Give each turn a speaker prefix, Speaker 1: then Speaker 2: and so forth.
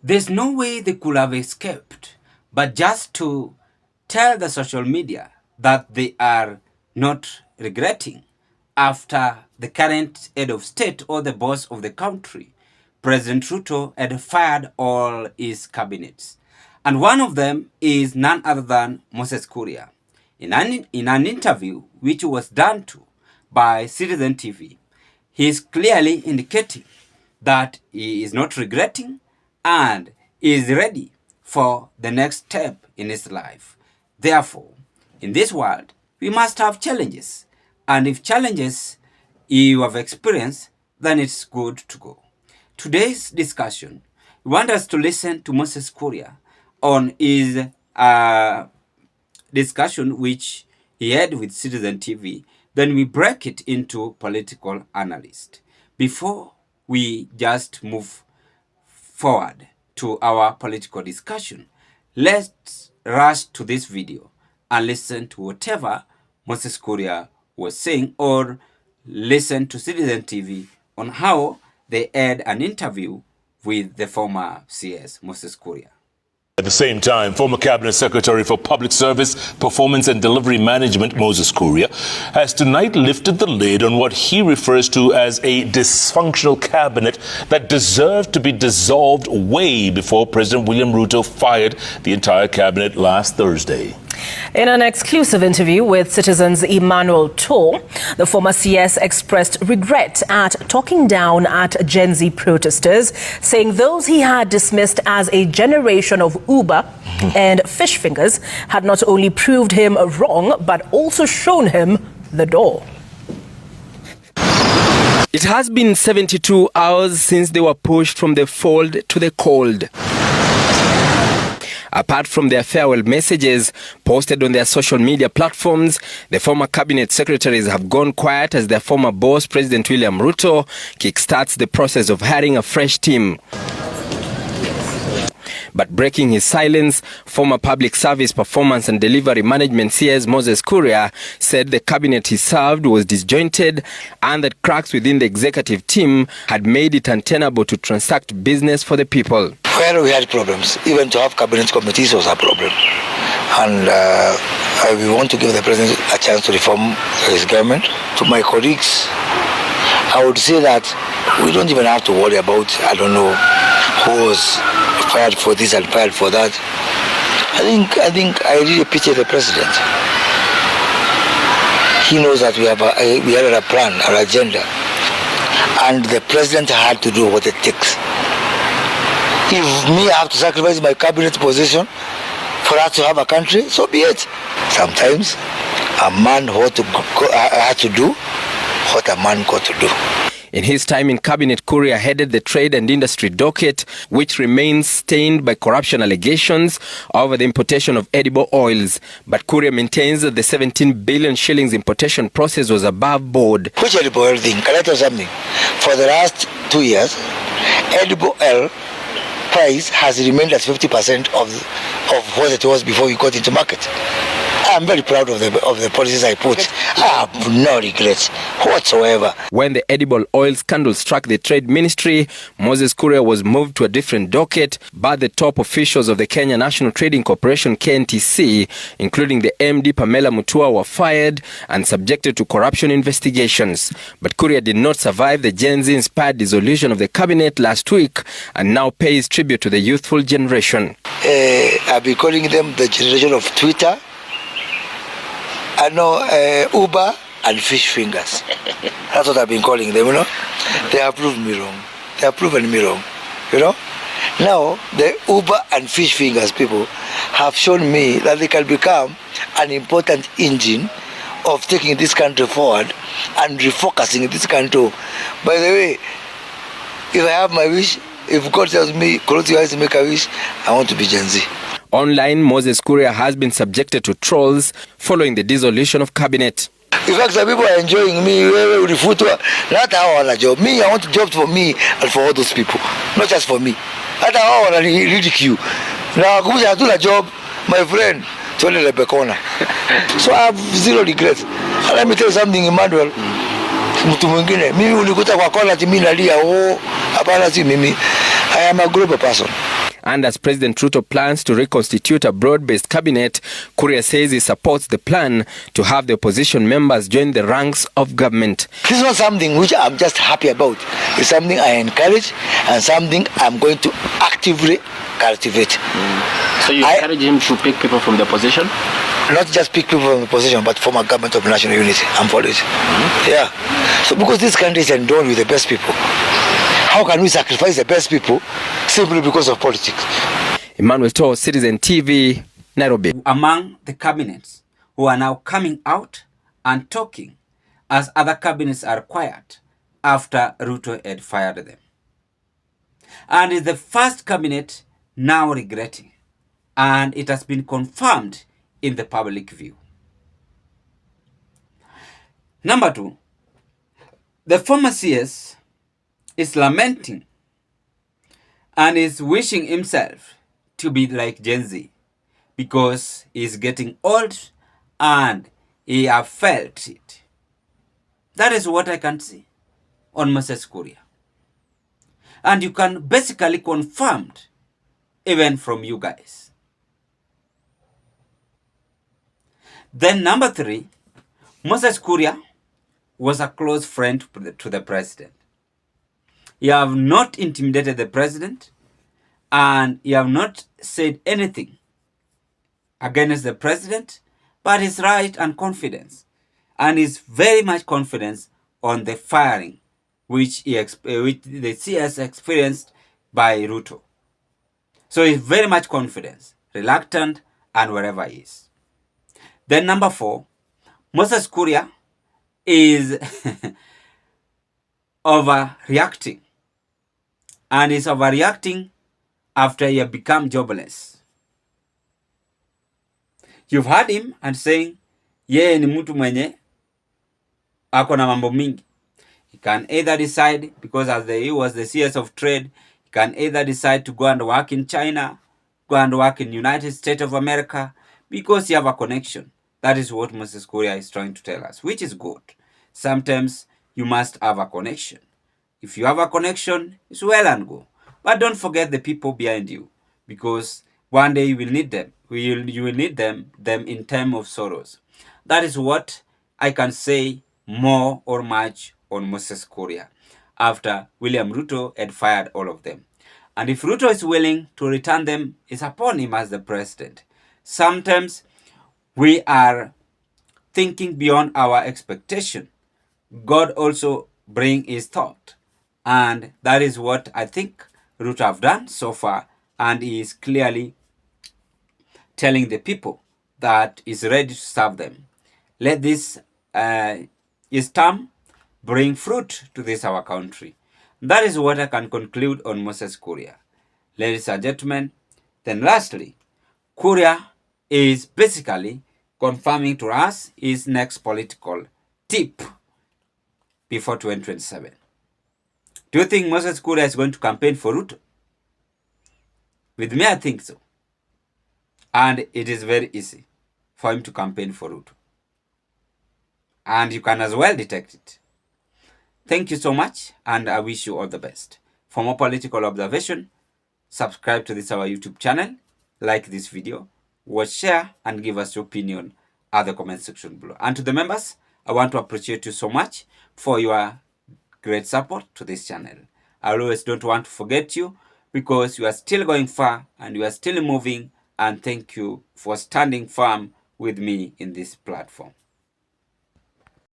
Speaker 1: There's no way they could have escaped, but just to tell the social media that they are not regretting after the current head of state or the boss of the country, President Ruto, had fired all his cabinets. And one of them is none other than Moses Kuria. In an interview which was done to by Citizen TV, he is clearly indicating that he is not regretting and is ready for the next step in his life. Therefore, in this world, we must have challenges. And if challenges you have experienced, then it's good to go. Today's discussion, we want us to listen to Moses Kuria on his discussion which he had with Citizen TV. Then we break it into political analyst. Before we just move forward to our political discussion, let's rush to this video and listen to whatever Moses Kuria was saying, or listen to Citizen TV on how they had an interview with the former CS, Moses Kuria.
Speaker 2: At the same time, former Cabinet Secretary for Public Service, Performance and Delivery Management, Moses Kuria, has tonight lifted the lid on what he refers to as a dysfunctional cabinet that deserved to be dissolved way before President William Ruto fired the entire cabinet last Thursday.
Speaker 3: In an exclusive interview with Citizen's Emmanuel Tor, the former CS expressed regret at talking down at Gen Z protesters, saying those he had dismissed as a generation of Uber and fish fingers had not only proved him wrong, but also shown him the door.
Speaker 4: It has been 72 hours since they were pushed from the fold to the cold. Apart from their farewell messages posted on their social media platforms, the former cabinet secretaries have gone quiet as their former boss, President William Ruto, kickstarts the process of hiring a fresh team. But breaking his silence, former Public Service Performance and Delivery Management CS Moses Kuria said the cabinet he served was disjointed and that cracks within the executive team had made it untenable to transact business for the people.
Speaker 5: Where we had problems, even to have cabinet committees was a problem. And we want to give the president a chance to reform his government. To my colleagues, I would say that we don't even have to worry about, I don't know, who was fired for this and fired for that. I think I really pity the president. He knows that we had a plan, an agenda, and the president had to do what it takes. If me I have to sacrifice my cabinet position for us to have a country, so be it. Sometimes a man had to do what a man got to do.
Speaker 4: In his time in cabinet, Kuria headed the trade and industry docket, which remains stained by corruption allegations over the importation of edible oils. But Kuria maintains that the 17 billion shillings importation process was above board.
Speaker 5: Which edible oil thing? Can I tell you something? For the last 2 years, edible oil price has remained at 50% of what it was before we got into market. I'm very proud of the policies I put. I have no regrets whatsoever.
Speaker 4: When the edible oil scandal struck the trade ministry, Moses Kuria was moved to a different docket, but the top officials of the Kenya National Trading Corporation, KNTC, including the MD Pamela Mutua, were fired and subjected to corruption investigations. But Kuria did not survive the Gen Z-inspired dissolution of the cabinet last week and now pays tribute to the youthful generation.
Speaker 5: I've been calling them the generation of Twitter. I know Uber and fish fingers. That's what I've been calling them, you know. They have proven me wrong. They have proven me wrong, you know. Now, the Uber and fish fingers people have shown me that they can become an important engine of taking this country forward and refocusing this country. By the way, if I have my wish, if God tells me, close your eyes and make a wish, I want to be Gen Z.
Speaker 4: Online, Moses Kuria has been subjected to trolls following the dissolution of cabinet.
Speaker 5: In fact, some people are enjoying me. Not how I want a job. Me, I want a job for me and for all those people, not just for me. Not how I want to ridicule. Now, I do a job, my friend, told Rebecca. So I have zero regrets. And let me tell you something, Emmanuel. I am a global person.
Speaker 4: And as President Ruto plans to reconstitute a broad-based cabinet, Kuria says he supports the plan to have the opposition members join the ranks of government.
Speaker 5: This is not something which I'm just happy about. It's something I encourage and something I'm going to actively cultivate.
Speaker 6: So you encourage him to pick people from the opposition?
Speaker 5: Not just pick people from the opposition, but form a government of national unity. I'm for it. Yeah. So because this country is endowed with the best people, how can we sacrifice the best people simply because of politics?
Speaker 4: Emmanuel Toh, Citizen TV, Nairobi.
Speaker 1: Among the cabinets who are now coming out and talking as other cabinets are quiet after Ruto had fired them. And is the first cabinet now regretting, and it has been confirmed in the public view. Number 2, the former CS is lamenting and is wishing himself to be like Gen Z because he's getting old and he have felt it. That is what I can see on Moses Kuria. And you can basically confirm it even from you guys. Then number 3, Moses Kuria was a close friend to the president. He have not intimidated the president and he have not said anything against the president, but his right and confidence. And is very much confidence on the firing which the CS experienced by Ruto. So he's very much confident, reluctant, and wherever he is. Then number 4, Moses Kuria is overreacting. And is overreacting after he had become jobless. You've heard him and saying, yeye ni mtu mwenye ako na mambo mingi. He can either decide, because he was the CS of trade, he can either decide to go and work in China, go and work in United States of America, because you have a connection. That is what Moses Kuria is trying to tell us, which is good. Sometimes you must have a connection. If you have a connection, it's well and good. But don't forget the people behind you, because one day you will need them. You will need them in time of sorrows. That is what I can say more or much on Moses Kuria after William Ruto had fired all of them. And if Ruto is willing to return them, it's upon him as the president. Sometimes we are thinking beyond our expectation. God also bring his thought. And that is what I think Ruto have done so far. And he is clearly telling the people that he's ready to serve them. Let this his term bring fruit to this our country. That is what I can conclude on Moses Kuria. Ladies and gentlemen, then lastly, Kuria is basically confirming to us his next political tip before 2027. Do you think Moses Kuria is going to campaign for Ruto? With me, I think so. And it is very easy for him to campaign for Ruto. And you can as well detect it. Thank you so much, and I wish you all the best. For more political observation, subscribe to this our YouTube channel, like this video, watch, share, and give us your opinion at the comment section below. And to the members, I want to appreciate you so much for your great support to this channel. I always don't want to forget you, because you are still going far and you are still moving, and thank you for standing firm with me in this platform.